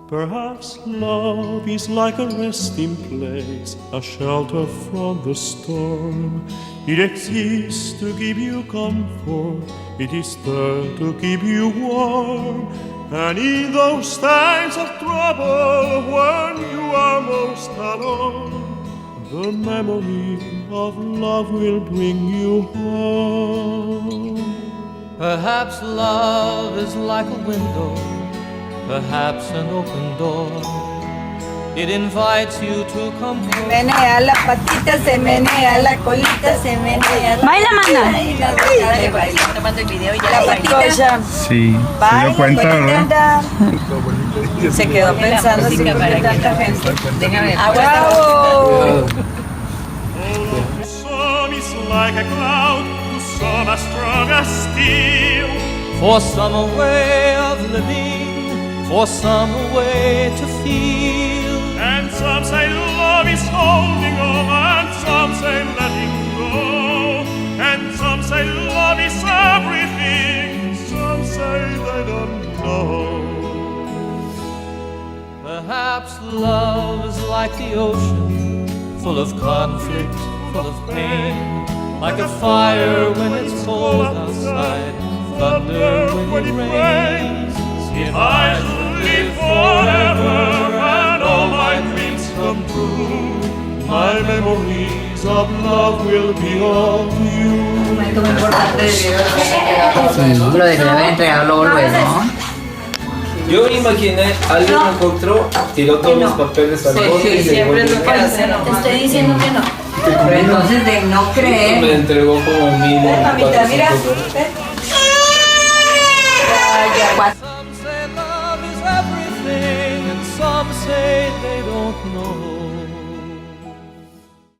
Perhaps love is like a resting place, a shelter from the storm. It exists to give you comfort, it is there to keep you warm. And in those times of trouble, when you are most alone, the memory of love will bring you home. Perhaps love is like a window, perhaps an open door. It invites you to come Se menea la patita, se menea la colita, se menea la... Baila, mana. Tomando el video ya la patita. Sí, se dio cuenta, ¿verdad? Se quedó pensando si por qué tanta gente. Déjame. ¡Wow! Some is like a cloud, to some as strong as steel. For some a way of living, for some a way to feel. And some say love is holding on, and some say letting go. And some say love is everything, some say they don't know. Perhaps love is like the ocean, full of conflict, full of pain. Like a fire when it's cold outside, thunder when it rains. If I should live forever and all my dreams come true, my memories of love will be all you. Momento muy importante del video. Lo debería haber entregado luego, ¿no? Yo me imaginé, alguien me encontró, tiró todos los papeles al bote y se siempre es lo que llevó. hacen. Te estoy diciendo que no. Pero entonces de no Me creer. entregó como mil. Mamita, mira. Some say love is everything, and some say they don't know.